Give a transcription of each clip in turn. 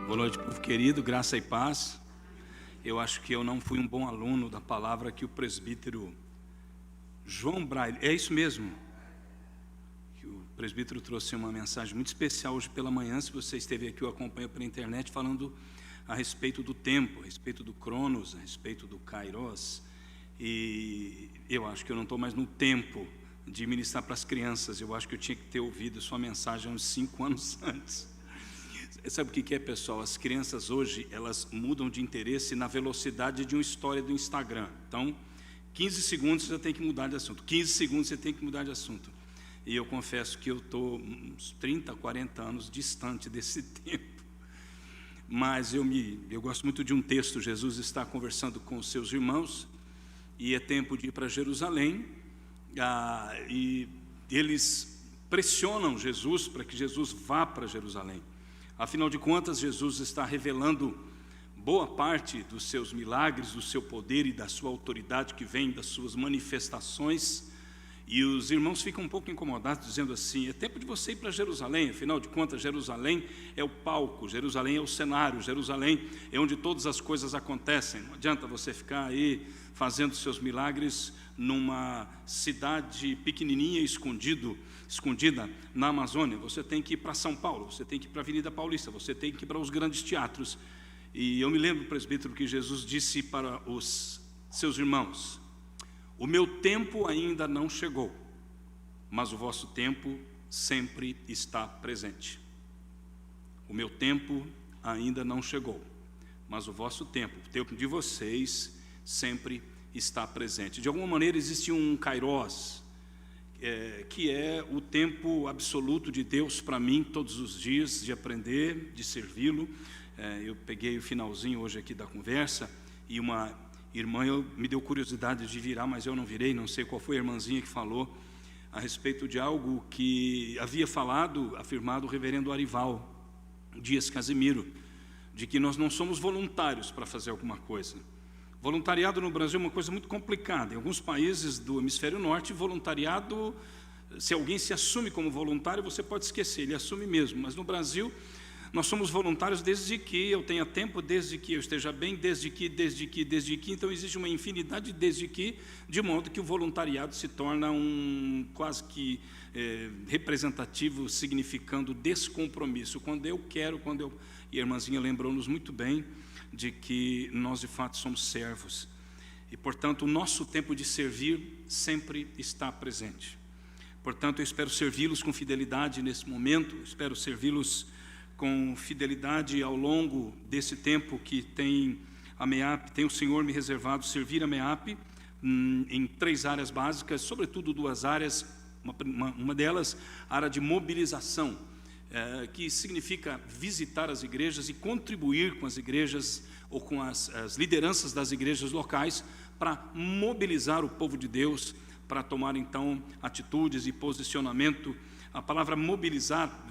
Boa noite, povo querido, graça e paz. Eu acho que eu não fui um bom aluno da palavra que o presbítero João Braille, é isso mesmo, que o presbítero trouxe uma mensagem muito especial hoje pela manhã. Se você esteve aqui, eu acompanho pela internet, falando a respeito do tempo, a respeito do Cronos, a respeito do Kairos. E eu acho que eu não estou mais no tempo de ministrar para as crianças. Eu acho que eu tinha que ter ouvido sua mensagem uns 5 anos antes. Sabe o que é, pessoal? As crianças hoje, elas mudam de interesse na velocidade de uma história do Instagram. Então, 15 segundos você já tem que mudar de assunto, 15 segundos você tem que mudar de assunto. E eu confesso que eu estou uns 30, 40 anos distante desse tempo. Mas eu gosto muito de um texto. Jesus está conversando com os seus irmãos e é tempo de ir para Jerusalém, e eles pressionam Jesus para que Jesus vá para Jerusalém. Afinal de contas, Jesus está revelando boa parte dos seus milagres, do seu poder e da sua autoridade que vem das suas manifestações. E os irmãos ficam um pouco incomodados, dizendo assim: é tempo de você ir para Jerusalém. Afinal de contas, Jerusalém é o palco, Jerusalém é o cenário, Jerusalém é onde todas as coisas acontecem. Não adianta você ficar aí fazendo seus milagres numa cidade pequenininha, escondida na Amazônia. Você tem que ir para São Paulo, você tem que ir para a Avenida Paulista, você tem que ir para os grandes teatros. E eu me lembro, presbítero, que Jesus disse para os seus irmãos: o meu tempo ainda não chegou, mas o vosso tempo sempre está presente. O meu tempo ainda não chegou, mas o vosso tempo, o tempo de vocês, sempre está presente. De alguma maneira existe um Kairos, que é o tempo absoluto de Deus para mim, todos os dias, de aprender, de servi-lo. Eu peguei o finalzinho hoje aqui da conversa, e uma irmã me deu curiosidade de virar, mas eu não virei, não sei qual foi a irmãzinha que falou a respeito de algo que havia afirmado o reverendo Arival Dias Casimiro, de que nós não somos voluntários para fazer alguma coisa. Voluntariado no Brasil é uma coisa muito complicada. Em alguns países do hemisfério norte, voluntariado, se alguém se assume como voluntário, você pode esquecer, ele assume mesmo. Mas no Brasil, nós somos voluntários desde que eu tenha tempo, desde que eu esteja bem, desde que. Então existe uma infinidade de desde que, de modo que o voluntariado se torna um quase que representativo, significando descompromisso. Quando eu quero, E a irmãzinha lembrou-nos muito bem de que nós de fato somos servos. E, portanto, o nosso tempo de servir sempre está presente. Portanto, eu espero servi-los com fidelidade nesse momento, espero servi-los com fidelidade ao longo desse tempo que tem a MEAP, tem o Senhor me reservado servir a MEAP em 3 áreas básicas, sobretudo 2 áreas, uma delas, a área de mobilização, que significa visitar as igrejas e contribuir com as igrejas ou com as lideranças das igrejas locais para mobilizar o povo de Deus, para tomar então atitudes e posicionamento. A palavra mobilizar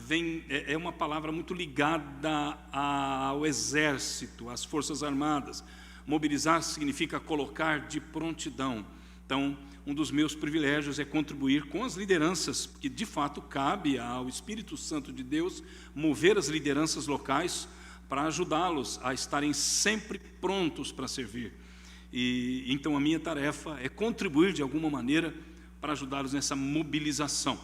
é uma palavra muito ligada ao exército, às forças armadas. Mobilizar significa colocar de prontidão. Então, um dos meus privilégios é contribuir com as lideranças, que de fato cabe ao Espírito Santo de Deus mover as lideranças locais para ajudá-los a estarem sempre prontos para servir. E então a minha tarefa é contribuir de alguma maneira para ajudá-los nessa mobilização.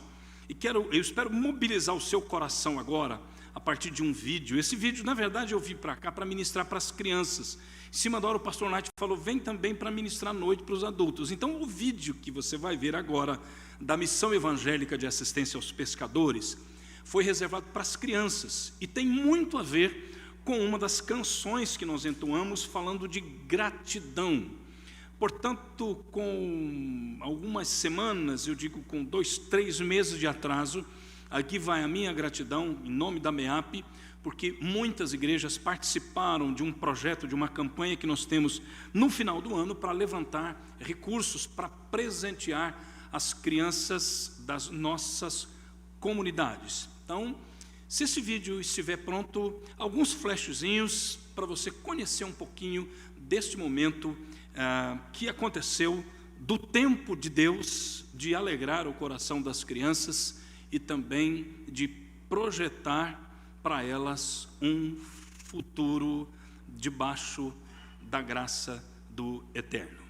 E eu espero mobilizar o seu coração agora, a partir de um vídeo. Esse vídeo, na verdade, eu vim para cá para ministrar para as crianças. Em cima da hora, o pastor Nath falou: vem também para ministrar à noite para os adultos. Então, o vídeo que você vai ver agora, da Missão Evangélica de Assistência aos Pescadores, foi reservado para as crianças. E tem muito a ver com uma das canções que nós entoamos, falando de gratidão. Portanto, com algumas semanas, eu digo com 2, 3 meses de atraso, aqui vai a minha gratidão, em nome da MEAP, porque muitas igrejas participaram de um projeto, de uma campanha que nós temos no final do ano, para levantar recursos, para presentear as crianças das nossas comunidades. Então, se esse vídeo estiver pronto, alguns flashzinhos para você conhecer um pouquinho deste momento que aconteceu, do tempo de Deus de alegrar o coração das crianças e também de projetar para elas um futuro debaixo da graça do Eterno.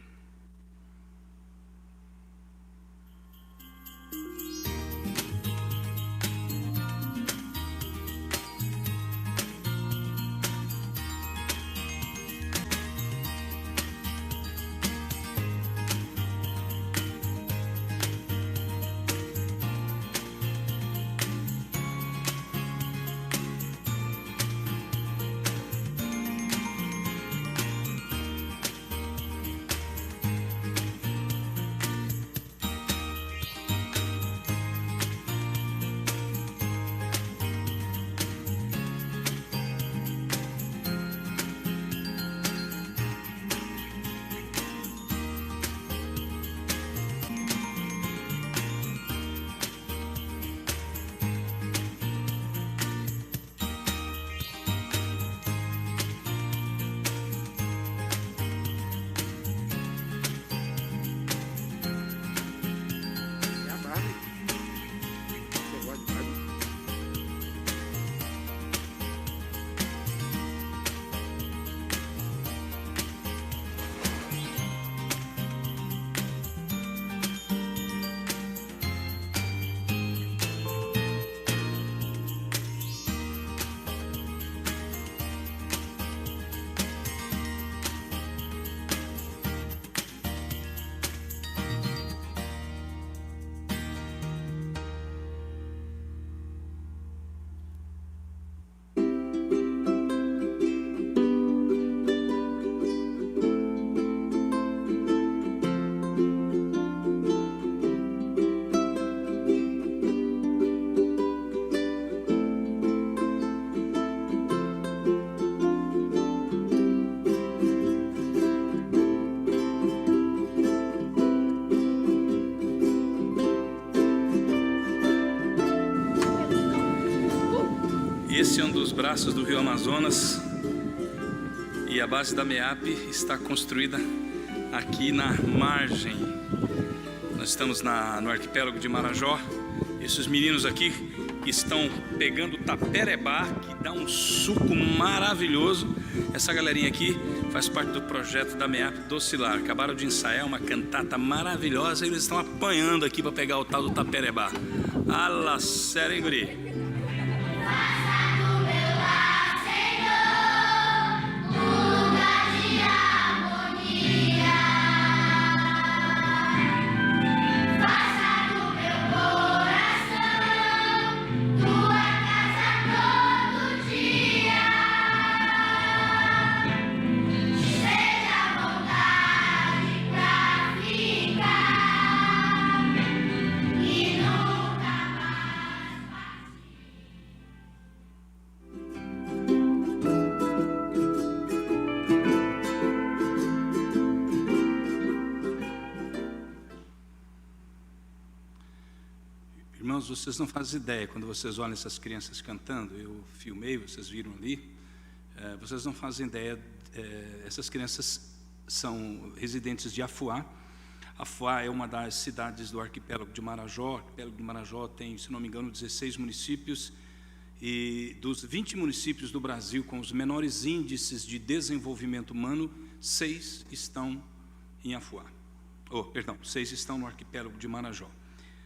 Esse é um dos braços do rio Amazonas e a base da MEAP está construída aqui na margem. Nós estamos no arquipélago de Marajó. Esses meninos aqui estão pegando taperebá, que dá um suco maravilhoso. Essa galerinha aqui faz parte do projeto da MEAP Docilar. Acabaram de ensaiar uma cantata maravilhosa e eles estão apanhando aqui para pegar o tal do taperebá. Ala sério, hein, guri? Irmãos, vocês não fazem ideia, quando vocês olham essas crianças cantando, eu filmei, vocês viram ali, vocês não fazem ideia, essas crianças são residentes de Afuá. Afuá é uma das cidades do arquipélago de Marajó. O arquipélago de Marajó tem, se não me engano, 16 municípios, e dos 20 municípios do Brasil com os menores índices de desenvolvimento humano, 6 estão em Afuá. 6 estão no arquipélago de Marajó.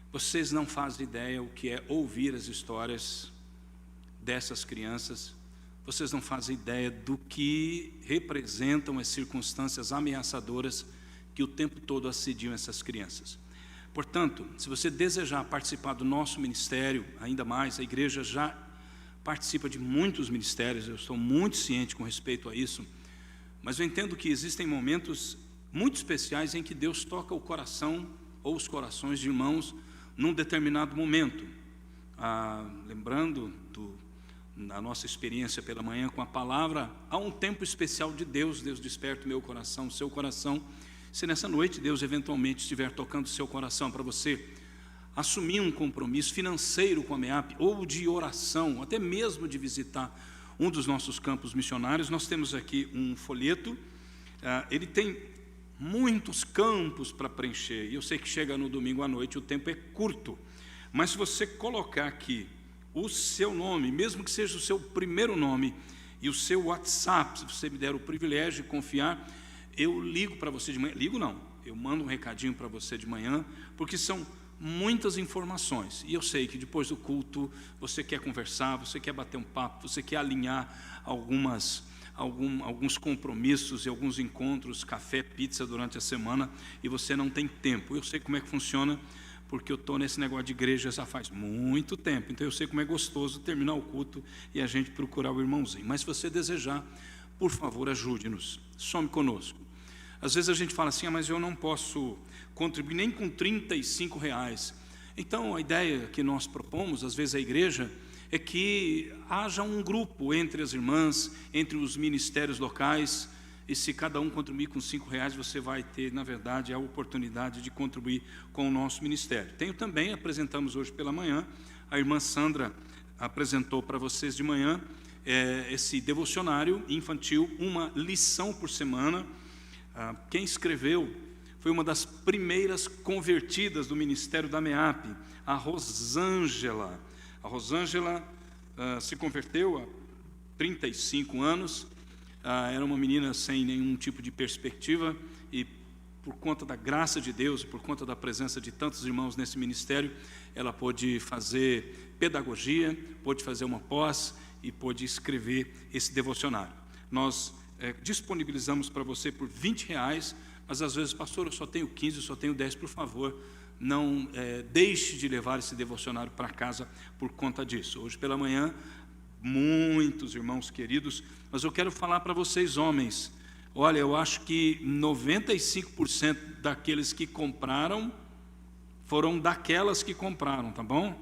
Vocês não fazem ideia o que é ouvir as histórias dessas crianças. Vocês não fazem ideia do que representam as circunstâncias ameaçadoras que o tempo todo assediam essas crianças. Portanto, se você desejar participar do nosso ministério, ainda mais, a igreja já participa de muitos ministérios, eu estou muito ciente com respeito a isso, mas eu entendo que existem momentos muito especiais em que Deus toca o coração ou os corações de irmãos num determinado momento. Lembrando da nossa experiência pela manhã com a palavra, há um tempo especial de Deus. Deus desperta o meu coração, o seu coração. Se nessa noite Deus eventualmente estiver tocando o seu coração para você assumir um compromisso financeiro com a MEAP, ou de oração, até mesmo de visitar um dos nossos campos missionários, nós temos aqui um folheto. Ele tem muitos campos para preencher, e eu sei que chega no domingo à noite, o tempo é curto, mas se você colocar aqui o seu nome, mesmo que seja o seu primeiro nome, e o seu WhatsApp, se você me der o privilégio de confiar, eu ligo para você de manhã. Ligo não, eu mando um recadinho para você de manhã, porque são muitas informações, e eu sei que depois do culto você quer conversar, você quer bater um papo, você quer alinhar alguns compromissos e alguns encontros, café, pizza durante a semana, e você não tem tempo. Eu sei como é que funciona, porque eu estou nesse negócio de igreja já faz muito tempo, então eu sei como é gostoso terminar o culto e a gente procurar o irmãozinho. Mas se você desejar, por favor, ajude-nos, some conosco. Às vezes a gente fala assim, mas eu não posso contribuir nem com R$35. Então a ideia que nós propomos, às vezes a igreja, é que haja um grupo entre as irmãs, entre os ministérios locais, e se cada um contribuir com R$5, você vai ter, na verdade, a oportunidade de contribuir com o nosso ministério. Também apresentamos hoje pela manhã, a irmã Sandra apresentou para vocês de manhã, esse devocionário infantil, uma lição por semana. Quem escreveu foi uma das primeiras convertidas do ministério da MEAP, a Rosângela. A Rosângela se converteu há 35 anos, era uma menina sem nenhum tipo de perspectiva, e por conta da graça de Deus, por conta da presença de tantos irmãos nesse ministério, ela pôde fazer pedagogia, pôde fazer uma pós e pôde escrever esse devocionário. Nós disponibilizamos para você por R$20, mas às vezes, pastor, eu só tenho 15, eu só tenho 10, por favor, não deixe de levar esse devocionário para casa por conta disso. Hoje pela manhã, muitos irmãos queridos, mas eu quero falar para vocês, homens, olha, eu acho que 95% daqueles que compraram foram daquelas que compraram, tá bom?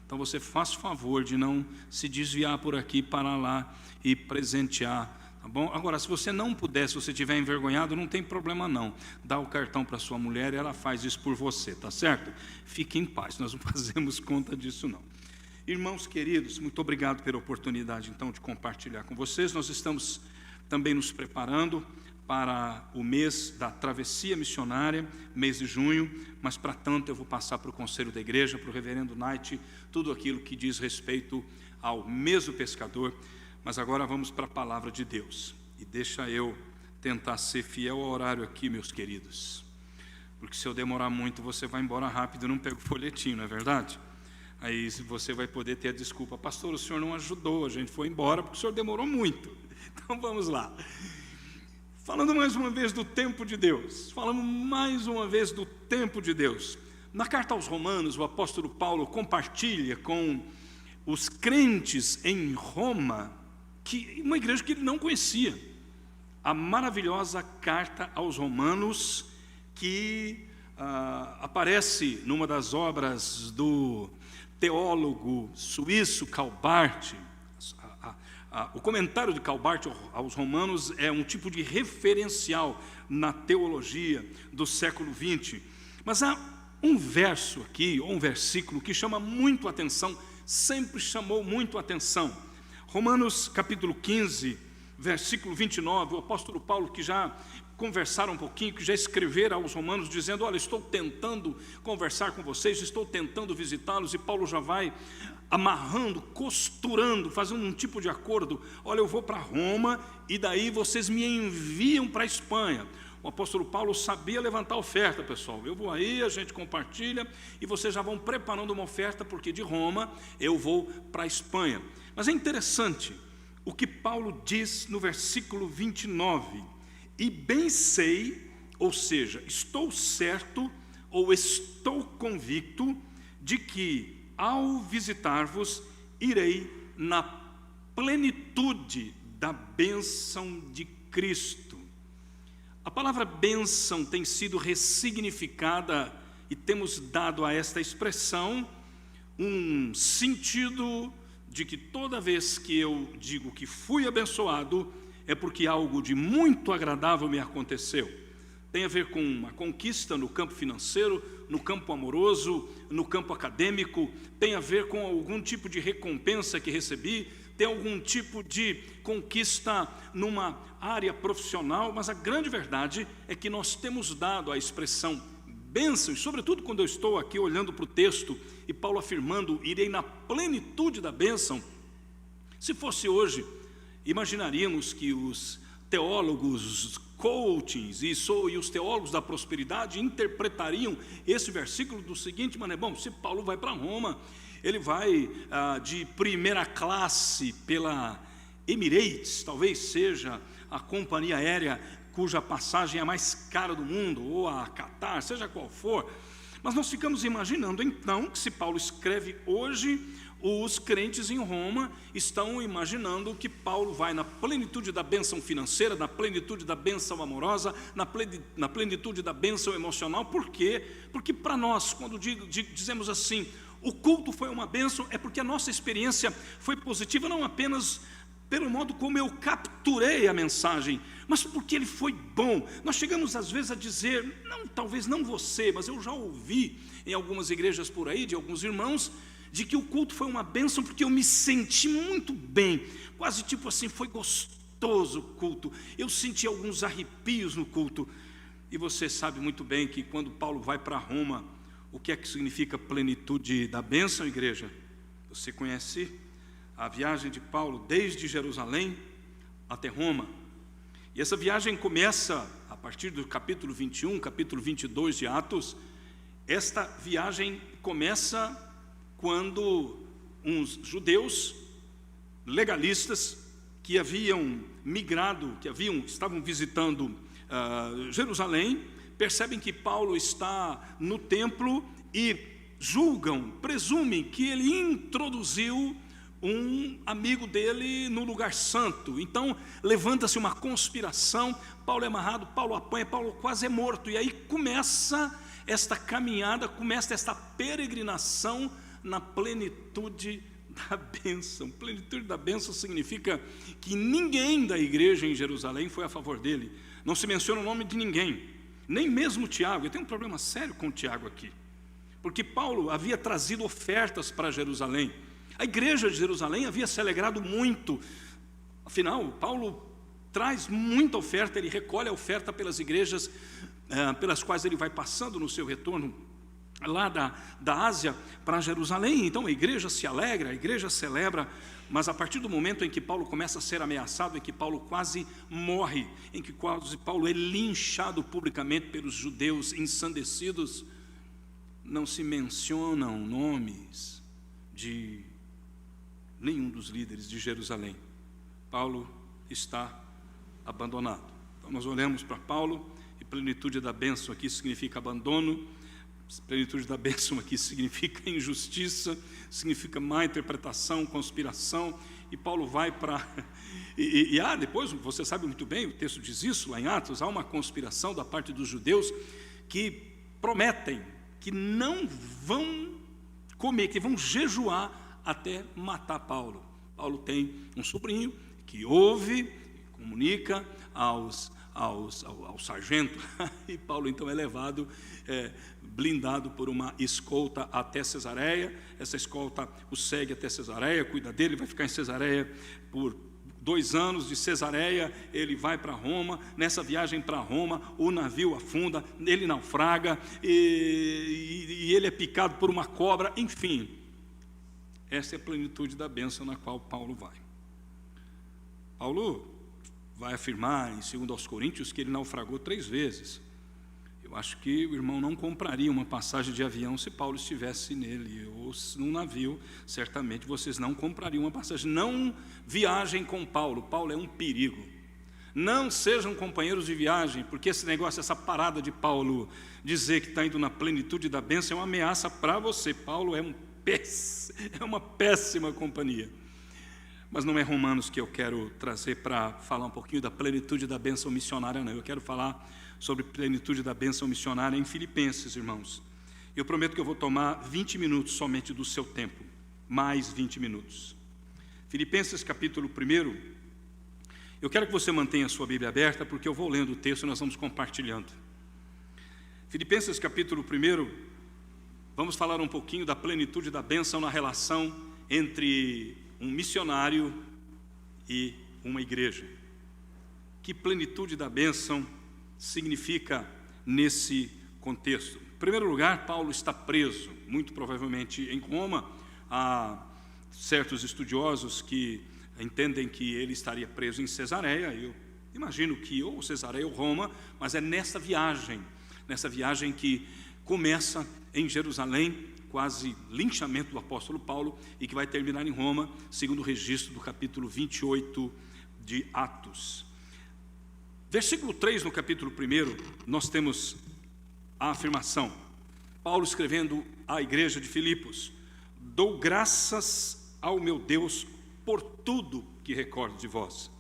Então você faz favor de não se desviar por aqui, para lá e presentear. Tá bom? Agora, se você não puder, se você estiver envergonhado, não tem problema não. Dá o cartão para sua mulher e ela faz isso por você, tá certo? Fique em paz, nós não fazemos conta disso não. Irmãos queridos, muito obrigado pela oportunidade então de compartilhar com vocês. Nós estamos também nos preparando para o mês da travessia missionária, mês de junho, mas para tanto eu vou passar para o conselho da igreja, para o reverendo Knight, tudo aquilo que diz respeito ao mês do pescador. Mas agora vamos para a palavra de Deus. E deixa eu tentar ser fiel ao horário aqui, meus queridos. Porque se eu demorar muito, você vai embora rápido e não pega o folhetinho, não é verdade? Aí você vai poder ter a desculpa, pastor, o senhor não ajudou, a gente foi embora porque o senhor demorou muito. Então vamos lá. Falando mais uma vez do tempo de Deus. Falando mais uma vez do tempo de Deus. Na carta aos Romanos, o apóstolo Paulo compartilha com os crentes em Roma, uma igreja que ele não conhecia, a maravilhosa carta aos Romanos, que aparece numa das obras do teólogo suíço Calbart. O comentário de Calbart aos Romanos é um tipo de referencial na teologia do século XX. Mas há um verso aqui, ou um versículo, que chama muito a atenção, sempre chamou muito a atenção. Romanos capítulo 15, versículo 29, o apóstolo Paulo, que já conversaram um pouquinho, que já escreveram aos romanos, dizendo, olha, estou tentando conversar com vocês, estou tentando visitá-los, e Paulo já vai amarrando, costurando, fazendo um tipo de acordo, olha, eu vou para Roma, e daí vocês me enviam para a Espanha. O apóstolo Paulo sabia levantar oferta, pessoal. Eu vou aí, a gente compartilha, e vocês já vão preparando uma oferta, porque de Roma eu vou para a Espanha. Mas é interessante o que Paulo diz no versículo 29. E bem sei, ou seja, estou certo, ou estou convicto, de que ao visitar-vos, irei na plenitude da bênção de Cristo. A palavra bênção tem sido ressignificada e temos dado a esta expressão um sentido de que toda vez que eu digo que fui abençoado, é porque algo de muito agradável me aconteceu. Tem a ver com uma conquista no campo financeiro, no campo amoroso, no campo acadêmico, tem a ver com algum tipo de recompensa que recebi, tem algum tipo de conquista numa área profissional, mas a grande verdade é que nós temos dado a expressão bênção, e sobretudo quando eu estou aqui olhando para o texto, e Paulo afirmando, irei na plenitude da bênção. Se fosse hoje, imaginaríamos que os teólogos, os coachings e os teólogos da prosperidade interpretariam esse versículo do seguinte maneira: bom, se Paulo vai para Roma, ele vai de primeira classe pela Emirates, talvez seja a companhia aérea cuja passagem é a mais cara do mundo, ou a Qatar, seja qual for. Mas nós ficamos imaginando então que, se Paulo escreve hoje, os crentes em Roma estão imaginando que Paulo vai na plenitude da bênção financeira, na plenitude da bênção amorosa, na plenitude da bênção emocional. Por quê? Porque para nós, quando dizemos assim, o culto foi uma bênção, é porque a nossa experiência foi positiva, não apenas pelo modo como eu capturei a mensagem, mas porque ele foi bom. Nós chegamos às vezes a dizer, talvez não você, mas eu já ouvi em algumas igrejas por aí, de alguns irmãos, de que o culto foi uma bênção porque eu me senti muito bem, quase tipo assim, foi gostoso o culto, eu senti alguns arrepios no culto. E você sabe muito bem que quando Paulo vai para Roma, o que é que significa plenitude da bênção, igreja? Você conhece a viagem de Paulo desde Jerusalém até Roma. E essa viagem começa a partir do capítulo 21, capítulo 22 de Atos. Esta viagem começa quando uns judeus legalistas que haviam migrado, estavam visitando Jerusalém, percebem que Paulo está no templo e presumem que ele introduziu um amigo dele no lugar santo. Então levanta-se uma conspiração, Paulo é amarrado, Paulo apanha, Paulo quase é morto. E aí começa esta caminhada, começa esta peregrinação na plenitude da bênção. Plenitude da bênção significa que ninguém da igreja em Jerusalém foi a favor dele. Não se menciona o nome de ninguém, nem mesmo Tiago. Eu tenho um problema sério com Tiago aqui, porque Paulo havia trazido ofertas para Jerusalém. A igreja de Jerusalém havia se alegrado muito. Afinal, Paulo traz muita oferta, ele recolhe a oferta pelas igrejas pelas quais ele vai passando no seu retorno lá da Ásia para Jerusalém. Então a igreja se alegra, a igreja celebra. Mas a partir do momento em que Paulo começa a ser ameaçado, em que Paulo quase morre, em que quase Paulo é linchado publicamente pelos judeus ensandecidos, não se mencionam nomes de nenhum dos líderes de Jerusalém. Paulo está abandonado. Então nós olhamos para Paulo, e plenitude da bênção aqui significa abandono, plenitude da bênção aqui significa injustiça, significa má interpretação, conspiração. E Paulo vai para... depois, você sabe muito bem, o texto diz isso lá em Atos, há uma conspiração da parte dos judeus que prometem que não vão comer, que vão jejuar até matar Paulo. Paulo tem um sobrinho que ouve, comunica ao sargento, e Paulo então é levado, blindado por uma escolta até Cesareia. Essa escolta o segue até Cesareia, cuida dele, vai ficar em Cesareia por 2 anos. De Cesareia ele vai para Roma. Nessa viagem para Roma, o navio afunda, ele naufraga, e ele é picado por uma cobra. Enfim, essa é a plenitude da bênção na qual Paulo vai. Paulo vai afirmar em 2 Coríntios que ele naufragou 3 vezes. Eu acho que o irmão não compraria uma passagem de avião se Paulo estivesse nele, ou num navio. Certamente vocês não comprariam uma passagem. Não viajem com Paulo. Paulo é um perigo. Não sejam companheiros de viagem, porque esse negócio, essa parada de Paulo dizer que está indo na plenitude da bênção é uma ameaça para você. Paulo é uma péssima companhia. Mas não é Romanos que eu quero trazer para falar um pouquinho da plenitude da bênção missionária, não. Eu quero falar sobre plenitude da bênção missionária em Filipenses, irmãos. Eu prometo que eu vou tomar 20 minutos somente do seu tempo, mais 20 minutos. Filipenses capítulo 1. Eu quero que você mantenha a sua Bíblia aberta, porque eu vou lendo o texto e nós vamos compartilhando. Filipenses capítulo 1, vamos falar um pouquinho da plenitude da bênção na relação entre um missionário e uma igreja. Que plenitude da bênção significa nesse contexto? Em primeiro lugar, Paulo está preso, muito provavelmente em Roma. Há certos estudiosos que entendem que ele estaria preso em Cesareia. Eu imagino que ou Cesareia ou Roma, mas é nessa viagem que começa em Jerusalém, quase linchamento do apóstolo Paulo, e que vai terminar em Roma, segundo o registro do capítulo 28 de Atos. Versículo 3, no capítulo 1, nós temos a afirmação. Paulo escrevendo à igreja de Filipos: dou graças ao meu Deus por tudo que recordo de vós,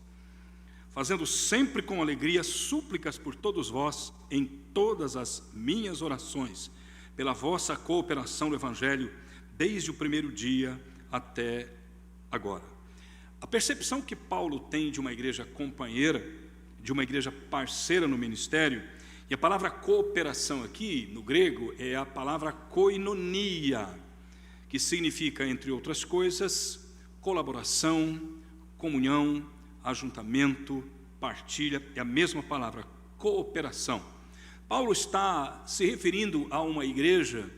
fazendo sempre com alegria súplicas por todos vós em todas as minhas orações, pela vossa cooperação no Evangelho, desde o primeiro dia até agora. A percepção que Paulo tem de uma igreja companheira, de uma igreja parceira no ministério, e a palavra cooperação aqui, no grego, é a palavra koinonia, que significa, entre outras coisas, colaboração, comunhão, ajuntamento, partilha, é a mesma palavra, cooperação. Paulo está se referindo a uma igreja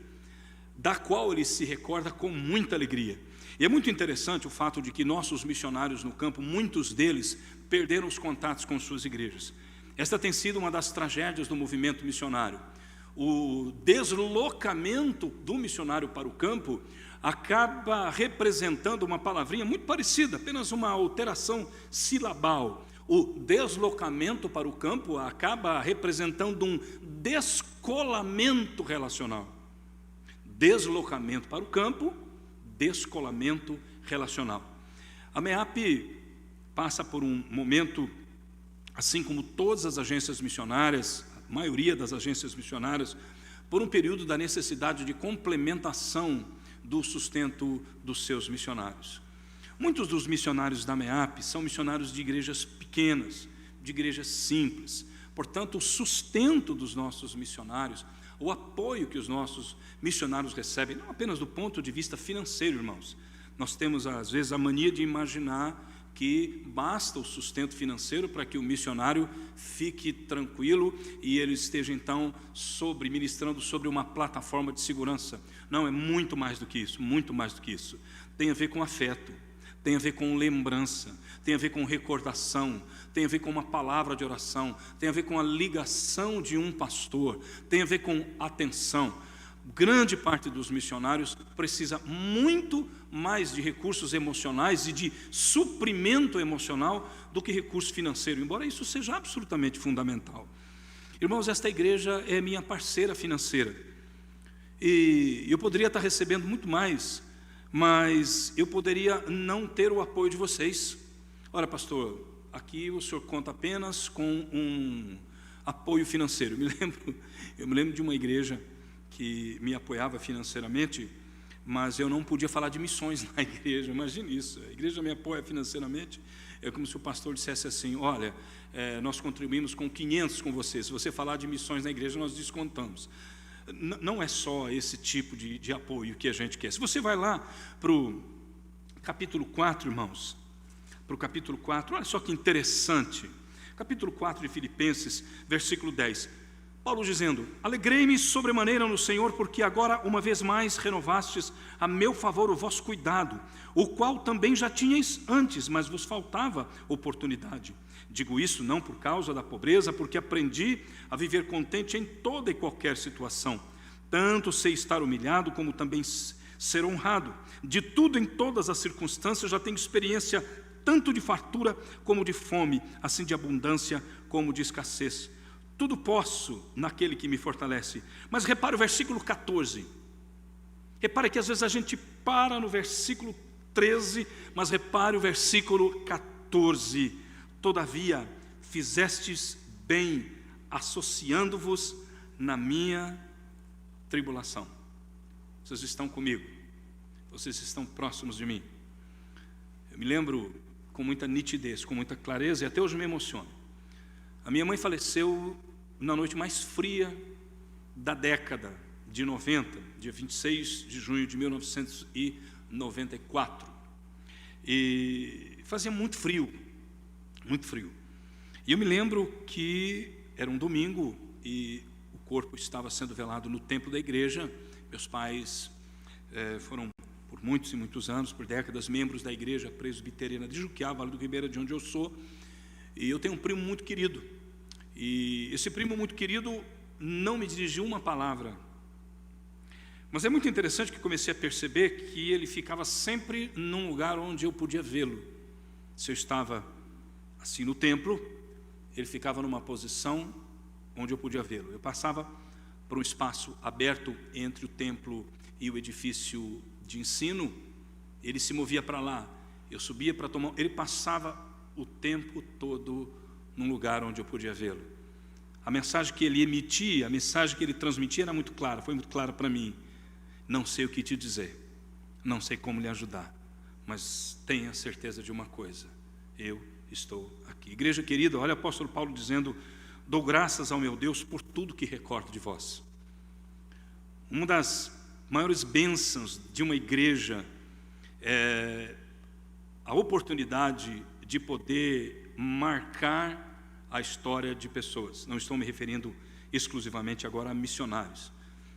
da qual ele se recorda com muita alegria. E é muito interessante o fato de que nossos missionários no campo, muitos deles perderam os contatos com suas igrejas. Esta tem sido uma das tragédias do movimento missionário. O deslocamento do missionário para o campo acaba representando uma palavrinha muito parecida, apenas uma alteração silabal. O deslocamento para o campo acaba representando um descolamento relacional. Deslocamento para o campo, descolamento relacional. A MEAP passa por um momento, assim como todas as agências missionárias, a maioria das agências missionárias, por um período da necessidade de complementação do sustento dos seus missionários. Muitos dos missionários da MEAP são missionários de igrejas pequenas, de igrejas simples. Portanto, o sustento dos nossos missionários, o apoio que os nossos missionários recebem, não apenas do ponto de vista financeiro, irmãos. Nós temos, às vezes, a mania de imaginar que basta o sustento financeiro para que o missionário fique tranquilo e ele esteja, então, ministrando sobre uma plataforma de segurança. Não, é muito mais do que isso, muito mais do que isso. Tem a ver com afeto. Tem a ver com lembrança, tem a ver com recordação, tem a ver com uma palavra de oração, tem a ver com a ligação de um pastor, tem a ver com atenção. Grande parte dos missionários precisa muito mais de recursos emocionais e de suprimento emocional do que recurso financeiro, embora isso seja absolutamente fundamental. Irmãos, esta igreja é minha parceira financeira e eu poderia estar recebendo muito mais, mas eu poderia não ter o apoio de vocês. Olha, pastor, aqui o senhor conta apenas com um apoio financeiro. Eu me lembro de uma igreja que me apoiava financeiramente, mas eu não podia falar de missões na igreja. Imagine isso, a igreja me apoia financeiramente, é como se o pastor dissesse assim: olha, nós contribuímos com 500 com você, se você falar de missões na igreja nós descontamos. Não é só esse tipo de apoio que a gente quer. Se você vai lá para o capítulo 4, irmãos, para o capítulo 4, olha só que interessante, capítulo 4 de Filipenses, versículo 10, Paulo dizendo: alegrei-me sobremaneira no Senhor, porque agora uma vez mais renovastes a meu favor o vosso cuidado, o qual também já tinhais antes, mas vos faltava oportunidade. Digo isso não por causa da pobreza, porque aprendi a viver contente em toda e qualquer situação. Tanto sei estar humilhado, como também ser honrado. De tudo, em todas as circunstâncias, já tenho experiência tanto de fartura como de fome, assim de abundância como de escassez. Tudo posso naquele que me fortalece. Mas repare o versículo 14. Repare que às vezes a gente para no versículo 13, mas repare o versículo 14. Todavia, fizestes bem, associando-vos na minha tribulação. Vocês estão comigo, vocês estão próximos de mim. Eu me lembro com muita nitidez, com muita clareza, e até hoje me emociono. A minha mãe faleceu na noite mais fria da década de 90, dia 26 de junho de 1994. E fazia muito frio. Muito frio. E eu me lembro que era um domingo e o corpo estava sendo velado no templo da igreja. Meus pais foram, por por muitos e muitos anos, por décadas, membros da igreja presbiteriana de Juquiá, Vale do Ribeira, de onde eu sou. E eu tenho um primo muito querido. E esse primo muito querido não me dirigiu uma palavra. Mas é muito interessante que comecei a perceber que ele ficava sempre num lugar onde eu podia vê-lo. Se eu estava assim no templo, ele ficava numa posição onde eu podia vê-lo. Eu passava por um espaço aberto entre o templo e o edifício de ensino, ele se movia para lá, eu subia para tomar, ele passava o tempo todo num lugar onde eu podia vê-lo. A mensagem que ele emitia, a mensagem que ele transmitia era muito clara, foi muito clara para mim. Não sei o que te dizer, não sei como lhe ajudar, mas tenha certeza de uma coisa, eu estou aqui. Igreja querida, olha o apóstolo Paulo dizendo: dou graças ao meu Deus por tudo que recordo de vós. Uma das maiores bênçãos de uma igreja é a oportunidade de poder marcar a história de pessoas. Não estou me referindo exclusivamente agora a missionários,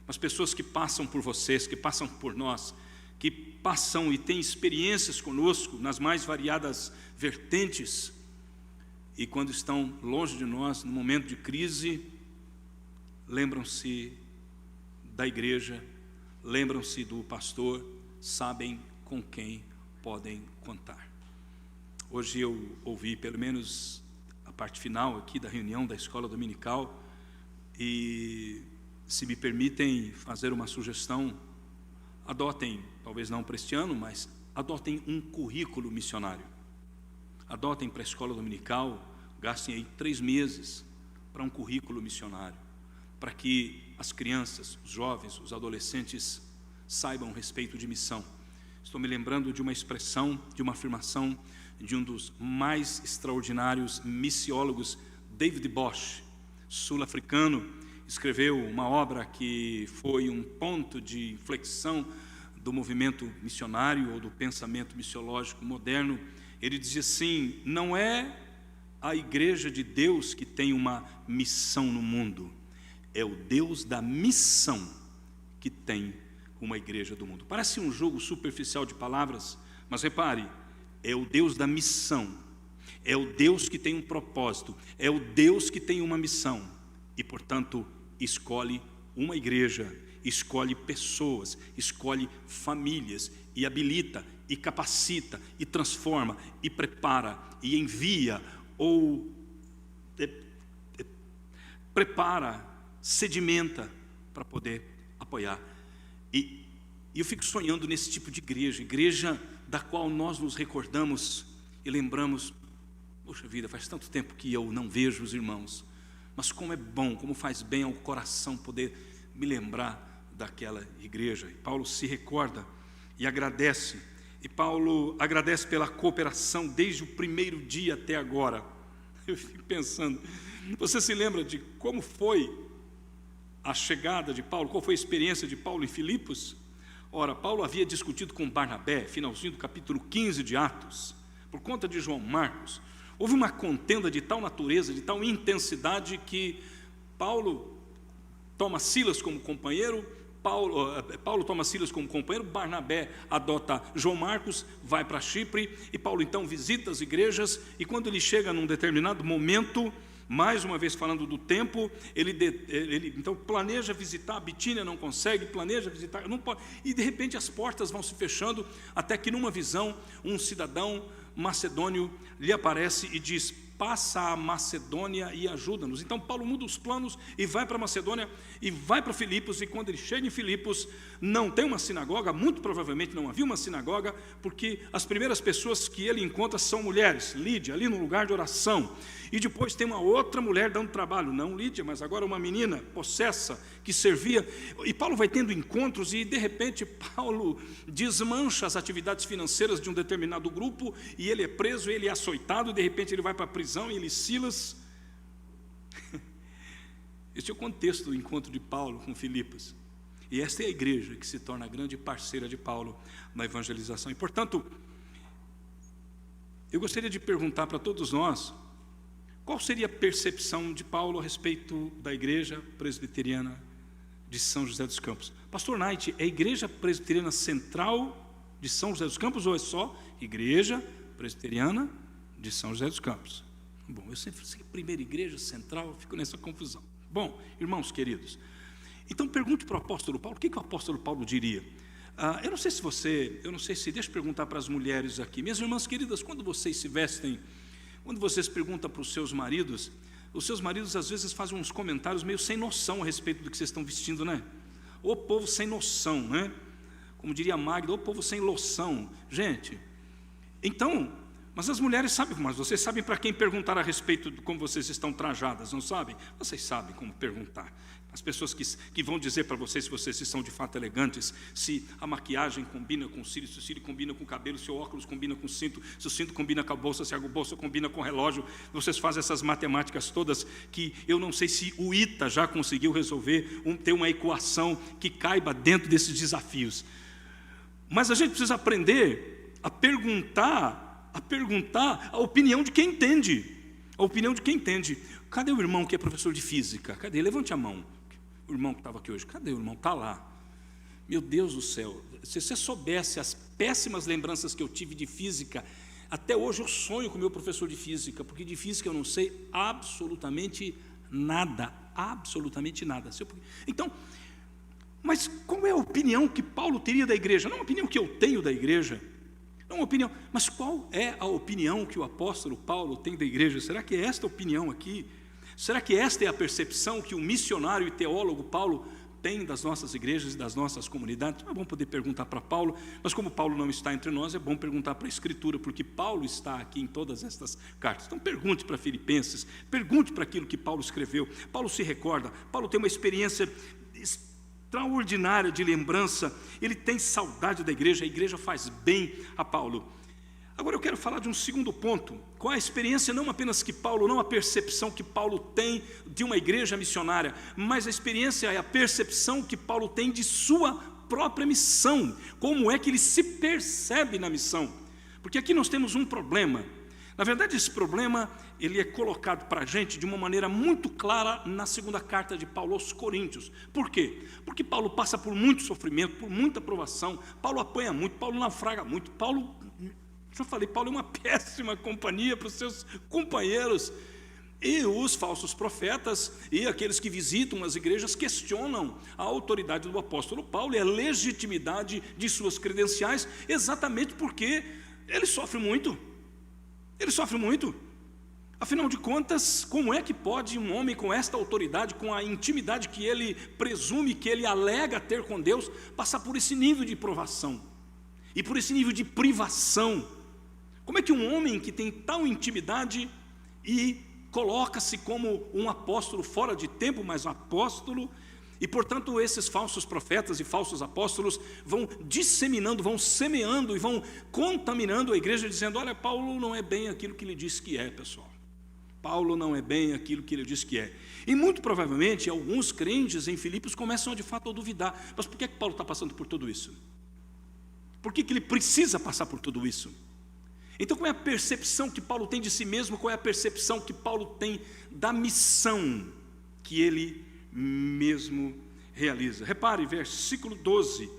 mas pessoas que passam por vocês, que passam por nós, que passam e têm experiências conosco nas mais variadas vertentes, e quando estão longe de nós, no momento de crise, lembram-se da igreja, lembram-se do pastor, sabem com quem podem contar. Hoje eu ouvi pelo menos a parte final aqui da reunião da escola dominical, e se me permitem fazer uma sugestão, adotem, talvez não para este ano, mas adotem um currículo missionário. Adotem para a escola dominical, gastem aí 3 meses para um currículo missionário, para que as crianças, os jovens, os adolescentes saibam a respeito de missão. Estou me lembrando de uma expressão, de uma afirmação de um dos mais extraordinários missiólogos, David Bosch, sul-africano, escreveu uma obra que foi um ponto de inflexão do movimento missionário ou do pensamento missiológico moderno. Ele dizia assim: não é a igreja de Deus que tem uma missão no mundo, é o Deus da missão que tem uma igreja do mundo. Parece um jogo superficial de palavras, mas repare, é o Deus da missão, é o Deus que tem um propósito, é o Deus que tem uma missão, e portanto escolhe uma igreja, escolhe pessoas, escolhe famílias, e habilita, e capacita, e transforma, e prepara, e envia, ou prepara, sedimenta para poder apoiar. E eu fico sonhando nesse tipo de igreja da qual nós nos recordamos e lembramos: poxa vida, faz tanto tempo que eu não vejo os irmãos, mas como é bom, como faz bem ao coração poder me lembrar daquela igreja. E Paulo se recorda e agradece, e Paulo agradece pela cooperação desde o primeiro dia até agora. Eu fico pensando, você se lembra de como foi a chegada de Paulo, qual foi a experiência de Paulo em Filipos? Ora, Paulo havia discutido com Barnabé, finalzinho do capítulo 15 de Atos, por conta de João Marcos. Houve uma contenda de tal natureza, de tal intensidade, que Paulo toma Silas como companheiro, Paulo toma Silas como companheiro, Barnabé adota João Marcos, vai para Chipre, e Paulo então visita as igrejas, e quando ele chega num determinado momento, mais uma vez falando do tempo, ele então planeja visitar a Bitínia, não consegue, planeja visitar, não pode, e de repente as portas vão se fechando, até que numa visão, um cidadão macedônio lhe aparece e diz: passa a Macedônia e ajuda-nos. Então Paulo muda os planos e vai para Macedônia e vai para Filipos, e quando ele chega em Filipos, não tem uma sinagoga, muito provavelmente não havia uma sinagoga, porque as primeiras pessoas que ele encontra são mulheres. Lídia, ali no lugar de oração, e depois tem uma outra mulher dando trabalho, não Lídia, mas agora uma menina possessa que servia, e Paulo vai tendo encontros, e de repente Paulo desmancha as atividades financeiras de um determinado grupo, e ele é preso, ele é açoitado, e de repente ele vai para a prisão, e ele Silas. Este é o contexto do encontro de Paulo com Filipos, e esta é a igreja que se torna a grande parceira de Paulo na evangelização. E portanto, eu gostaria de perguntar para todos nós, qual seria a percepção de Paulo a respeito da igreja presbiteriana de São José dos Campos? Pastor Knight, é a igreja presbiteriana central de São José dos Campos, ou é só Igreja Presbiteriana de São José dos Campos? Bom, eu sempre sei primeira igreja central, eu fico nessa confusão. Bom, irmãos queridos, então pergunte para o apóstolo Paulo, o que o apóstolo Paulo diria? Eu não sei se, deixa eu perguntar para as mulheres aqui, minhas irmãs queridas, quando vocês se vestem, quando vocês perguntam para os seus maridos às vezes fazem uns comentários meio sem noção a respeito do que vocês estão vestindo, né? Ô povo sem noção, né? Como diria a Magda, ô povo sem loção. Gente, então, mas as mulheres sabem, mas vocês sabem para quem perguntar a respeito de como vocês estão trajadas, não sabem? Vocês sabem como perguntar. As pessoas que vão dizer para vocês se vocês estão de fato elegantes, se a maquiagem combina com o cílio, se o cílio combina com o cabelo, se o óculos combina com o cinto, se o cinto combina com a bolsa, se a bolsa combina com o relógio. Vocês fazem essas matemáticas todas que eu não sei se o ITA já conseguiu resolver, ter uma equação que caiba dentro desses desafios. Mas a gente precisa aprender a perguntar a opinião de quem entende. A opinião de quem entende. Cadê o irmão que é professor de física? Cadê? Levante a mão. O irmão que estava aqui hoje. Cadê o irmão? Está lá. Meu Deus do céu. Se você soubesse as péssimas lembranças que eu tive de física, até hoje eu sonho com o meu professor de física, porque de física eu não sei absolutamente nada. Absolutamente nada. Então, mas qual é a opinião que Paulo teria da igreja? Não a opinião que eu tenho da igreja. Não uma opinião, mas qual é a opinião que o apóstolo Paulo tem da igreja? Será que é esta opinião aqui? Será que esta é a percepção que o missionário e teólogo Paulo tem das nossas igrejas e das nossas comunidades? É bom poder perguntar para Paulo, mas como Paulo não está entre nós, é bom perguntar para a Escritura, porque Paulo está aqui em todas estas cartas. Então pergunte para Filipenses, pergunte para aquilo que Paulo escreveu. Paulo se recorda, Paulo tem uma experiência extraordinária de lembrança, ele tem saudade da igreja, a igreja faz bem a Paulo. Agora eu quero falar de um segundo ponto, qual a experiência não apenas que Paulo, não a percepção que Paulo tem de uma igreja missionária, mas a experiência é a percepção que Paulo tem de sua própria missão, como é que ele se percebe na missão, porque aqui nós temos um problema. Na verdade, esse problema ele é colocado para a gente de uma maneira muito clara na segunda carta de Paulo aos Coríntios. Por quê? Porque Paulo passa por muito sofrimento, por muita provação, Paulo apanha muito, Paulo naufraga muito, Paulo é uma péssima companhia para os seus companheiros. E os falsos profetas e aqueles que visitam as igrejas questionam a autoridade do apóstolo Paulo e a legitimidade de suas credenciais, exatamente porque ele sofre muito. Ele sofre muito. Afinal de contas, como é que pode um homem com esta autoridade, com a intimidade que ele presume, que ele alega ter com Deus, passar por esse nível de provação e por esse nível de privação? Como é que um homem que tem tal intimidade e coloca-se como um apóstolo fora de tempo, mas um apóstolo, e portanto esses falsos profetas e falsos apóstolos vão disseminando, vão semeando e vão contaminando a igreja, dizendo: olha, Paulo não é bem aquilo que ele diz que é, pessoal. Paulo não é bem aquilo que ele diz que é. E muito provavelmente alguns crentes em Filipos começam de fato a duvidar. Mas por que Paulo está passando por tudo isso? Por que ele precisa passar por tudo isso? Então qual é a percepção que Paulo tem de si mesmo? Qual é a percepção que Paulo tem da missão que ele mesmo realiza? Repare, versículo 12.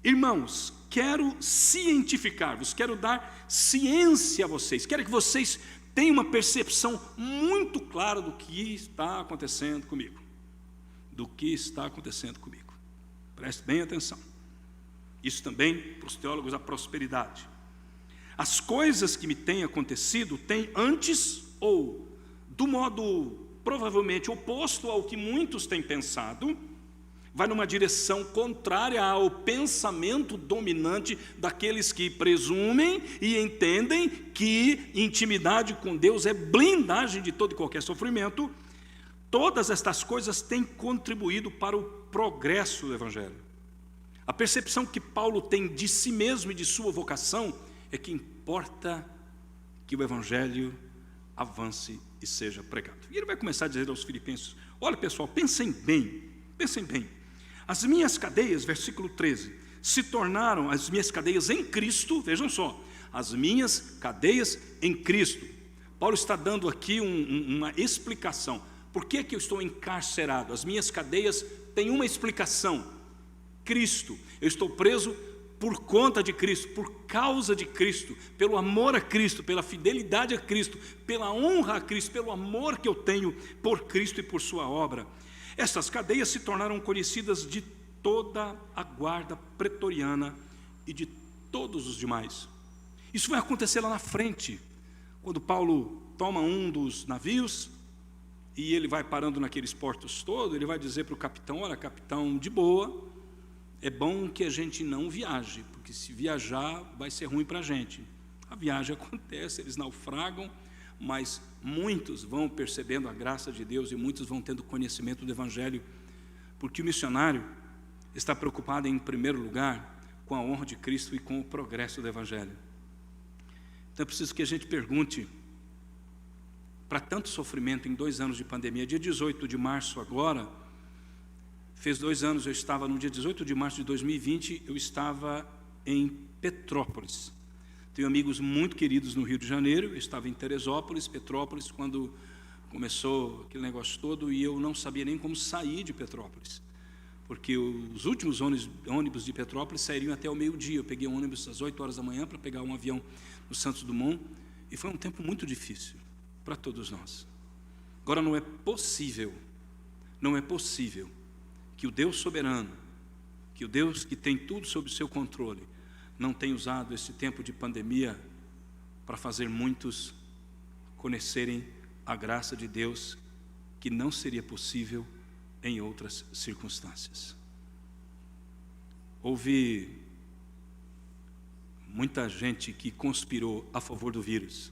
Irmãos, quero cientificar-vos, quero dar ciência a vocês, quero que vocês tenham uma percepção muito clara do que está acontecendo comigo. Do que está acontecendo comigo. Preste bem atenção. Isso também para os teólogos da prosperidade. As coisas que me têm acontecido têm antes, ou do modo provavelmente oposto ao que muitos têm pensado, vai numa direção contrária ao pensamento dominante daqueles que presumem e entendem que intimidade com Deus é blindagem de todo e qualquer sofrimento. Todas estas coisas têm contribuído para o progresso do Evangelho. A percepção que Paulo tem de si mesmo e de sua vocação é que importa que o Evangelho avance e seja pregado. E ele vai começar a dizer aos filipenses: olha pessoal, pensem bem, as minhas cadeias, versículo 13, se tornaram as minhas cadeias em Cristo. Vejam só, as minhas cadeias em Cristo. Paulo está dando aqui uma explicação. Por que eu estou encarcerado? As minhas cadeias têm uma explicação: Cristo. Eu estou preso por conta de Cristo, por causa de Cristo, pelo amor a Cristo, pela fidelidade a Cristo, pela honra a Cristo, pelo amor que eu tenho por Cristo e por sua obra. Essas cadeias se tornaram conhecidas de toda a guarda pretoriana e de todos os demais. Isso vai acontecer lá na frente, quando Paulo toma um dos navios e ele vai parando naqueles portos todos. Ele vai dizer para o capitão: olha, capitão, de boa, é bom que a gente não viaje, porque se viajar vai ser ruim para a gente. A viagem acontece, eles naufragam, mas muitos vão percebendo a graça de Deus e muitos vão tendo conhecimento do Evangelho, porque o missionário está preocupado em primeiro lugar com a honra de Cristo e com o progresso do Evangelho. Então é preciso que a gente pergunte, para tanto sofrimento em 2 anos de pandemia, dia 18 de março agora, fez 2 anos, eu estava no dia 18 de março de 2020, eu estava em Petrópolis. Tenho amigos muito queridos no Rio de Janeiro, eu estava em Teresópolis, Petrópolis, quando começou aquele negócio todo, e eu não sabia nem como sair de Petrópolis, porque os últimos ônibus de Petrópolis sairiam até o meio-dia. Eu peguei um ônibus às 8 horas da manhã para pegar um avião no Santos Dumont, e foi um tempo muito difícil para todos nós. Agora, não é possível que o Deus soberano, que o Deus que tem tudo sob o seu controle, não tenha usado esse tempo de pandemia para fazer muitos conhecerem a graça de Deus, que não seria possível em outras circunstâncias. Houve muita gente que conspirou a favor do vírus,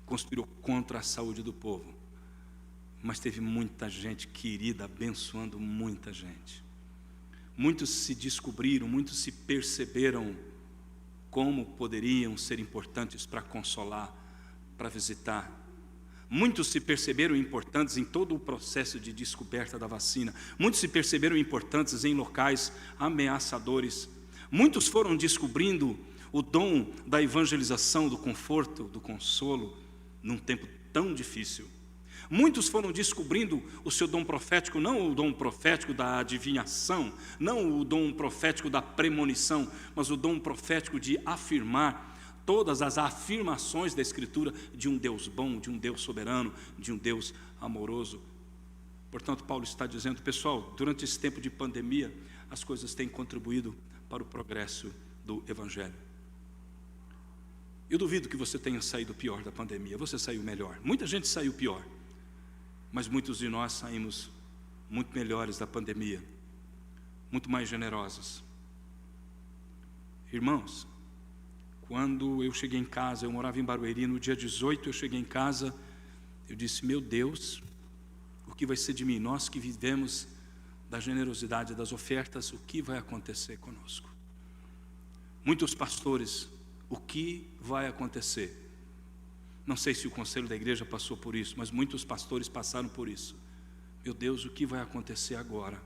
conspirou contra a saúde do povo, mas teve muita gente querida abençoando muita gente. Muitos se descobriram, muitos se perceberam como poderiam ser importantes para consolar, para visitar. Muitos se perceberam importantes em todo o processo de descoberta da vacina. Muitos se perceberam importantes em locais ameaçadores. Muitos foram descobrindo o dom da evangelização, do conforto, do consolo, num tempo tão difícil. Muitos foram descobrindo o seu dom profético, não o dom profético da adivinhação, não o dom profético da premonição, mas o dom profético de afirmar todas as afirmações da Escritura de um Deus bom, de um Deus soberano, de um Deus amoroso. Portanto, Paulo está dizendo: pessoal, durante esse tempo de pandemia, as coisas têm contribuído para o progresso do Evangelho. Eu duvido que você tenha saído pior da pandemia, você saiu melhor. Muita gente saiu pior, mas muitos de nós saímos muito melhores da pandemia, muito mais generosos. Irmãos, quando eu cheguei em casa, eu morava em Barueri, no dia 18 eu cheguei em casa, eu disse: meu Deus, o que vai ser de mim? Nós que vivemos da generosidade das ofertas, o que vai acontecer conosco? Muitos pastores, o que vai acontecer? Não sei se o conselho da igreja passou por isso, mas muitos pastores passaram por isso. Meu Deus, o que vai acontecer agora?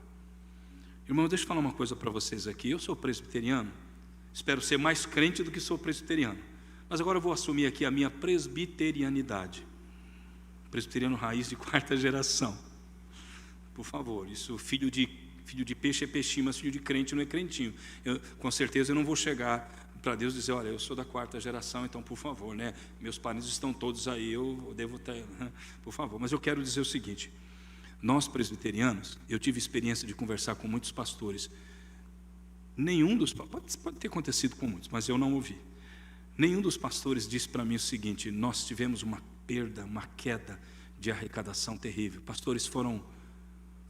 Irmão, deixa eu falar uma coisa para vocês aqui. Eu sou presbiteriano, espero ser mais crente do que sou presbiteriano, mas agora eu vou assumir aqui a minha presbiterianidade. Presbiteriano raiz de 4ª geração. Por favor, isso, filho de peixe é peixinho, mas filho de crente não é crentinho. Com certeza eu não vou chegar para Deus dizer: olha, eu sou da 4ª geração, então por favor, né? Meus parentes estão todos aí, eu devo ter, por favor. Mas eu quero dizer o seguinte: nós presbiterianos, eu tive experiência de conversar com muitos pastores. Nenhum dos, pode ter acontecido com muitos, mas eu não ouvi. Nenhum dos pastores disse para mim o seguinte: nós tivemos uma perda, uma queda de arrecadação terrível. Pastores foram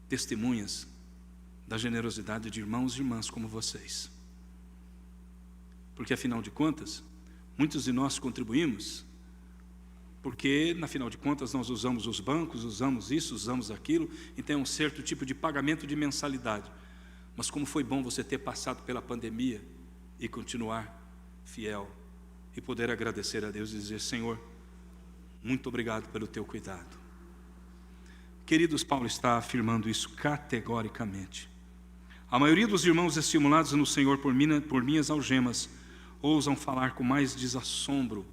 testemunhas da generosidade de irmãos e irmãs como vocês. Porque, afinal de contas, muitos de nós contribuímos, porque, afinal de contas, nós usamos os bancos, usamos isso, usamos aquilo, então é um certo tipo de pagamento de mensalidade. Mas como foi bom você ter passado pela pandemia e continuar fiel, e poder agradecer a Deus e dizer: Senhor, muito obrigado pelo teu cuidado. Queridos, Paulo está afirmando isso categoricamente. A maioria dos irmãos estimulados no Senhor por minhas algemas ousam falar com mais desassombro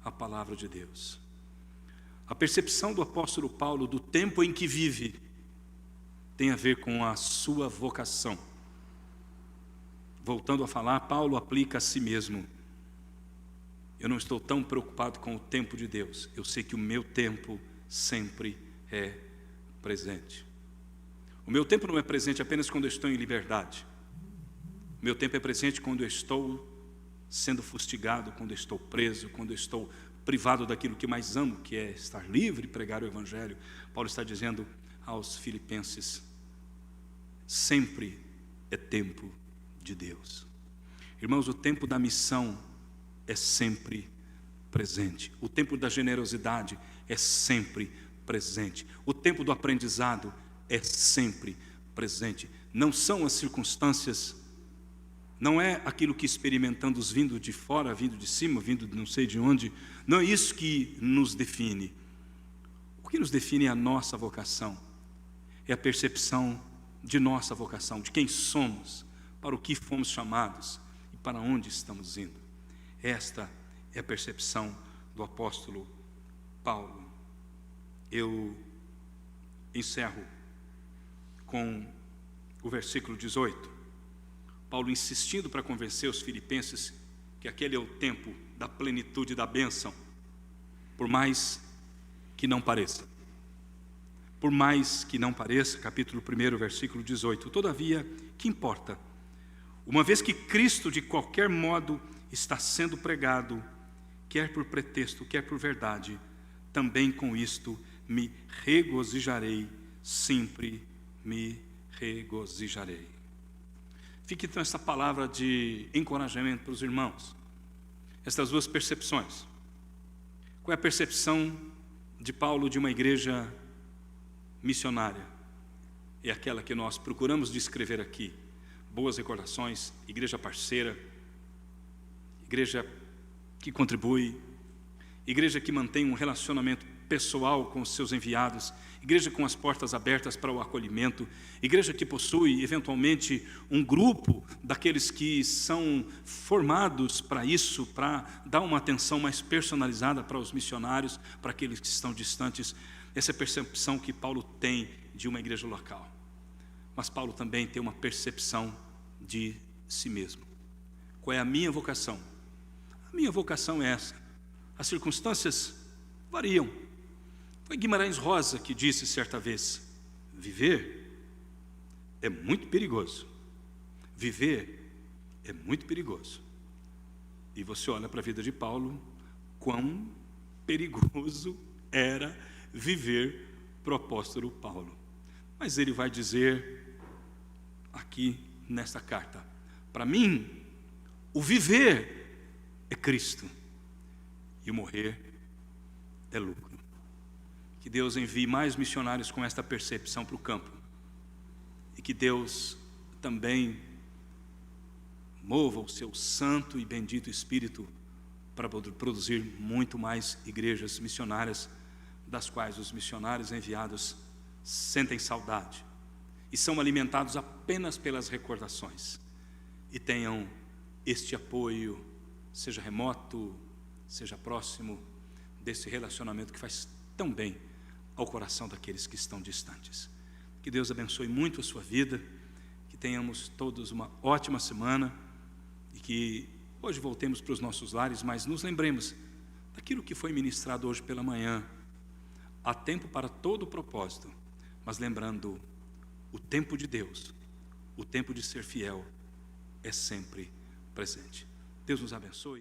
a palavra de Deus. A percepção do apóstolo Paulo do tempo em que vive tem a ver com a sua vocação. voltando a falar, Paulo aplica a si mesmo. Eu não estou tão preocupado com o tempo de Deus. Eu sei que o meu tempo sempre é presente. O meu tempo não é presente apenas quando eu estou em liberdade. O meu tempo é presente quando eu estou sendo fustigado, quando eu estou preso, quando eu estou privado daquilo que mais amo, que é estar livre e pregar o Evangelho. Paulo está dizendo aos filipenses: sempre é tempo de Deus. Irmãos, o tempo da missão é sempre presente. O tempo da generosidade é sempre presente. O tempo do aprendizado é sempre presente. Não são as circunstâncias, não é aquilo que experimentamos vindo de fora, vindo de cima, vindo de não sei de onde. Não é isso que nos define. O que nos define é a nossa vocação, é a percepção de nossa vocação, de quem somos, para o que fomos chamados e para onde estamos indo. Esta é a percepção do apóstolo Paulo. Eu encerro com o versículo 18. Paulo insistindo para convencer os filipenses que aquele é o tempo da plenitude da bênção, por mais que não pareça. Por mais que não pareça, capítulo 1, versículo 18. Todavia, que importa? Uma vez que Cristo, de qualquer modo, está sendo pregado, quer por pretexto, quer por verdade, também com isto me regozijarei, sempre me regozijarei. Fique então essa palavra de encorajamento para os irmãos. Estas duas percepções. Qual é a percepção de Paulo de uma igreja missionária? É aquela que nós procuramos descrever aqui. Boas recordações, igreja parceira, igreja que contribui, igreja que mantém um relacionamento pessoal com os seus enviados, igreja com as portas abertas para o acolhimento, igreja que possui eventualmente um grupo daqueles que são formados para isso, para dar uma atenção mais personalizada para os missionários, para aqueles que estão distantes. Essa é a percepção que Paulo tem de uma igreja local. Mas Paulo também tem uma percepção de si mesmo. Qual é a minha vocação? A minha vocação é essa. As circunstâncias variam. Foi Guimarães Rosa que disse certa vez: viver é muito perigoso. Viver é muito perigoso. E você olha para a vida de Paulo, quão perigoso era viver para o apóstolo Paulo. Mas ele vai dizer aqui nesta carta: para mim, o viver é Cristo e o morrer é lucro. Que Deus envie mais missionários com esta percepção para o campo, e que Deus também mova o seu santo e bendito Espírito para produzir muito mais igrejas missionárias, das quais os missionários enviados sentem saudade e são alimentados apenas pelas recordações, e tenham este apoio, seja remoto, seja próximo, desse relacionamento que faz tão bem ao coração daqueles que estão distantes. Que Deus abençoe muito a sua vida, que tenhamos todos uma ótima semana, e que hoje voltemos para os nossos lares, mas nos lembremos daquilo que foi ministrado hoje pela manhã. Há tempo para todo o propósito, mas lembrando, o tempo de Deus, o tempo de ser fiel, é sempre presente. Deus nos abençoe.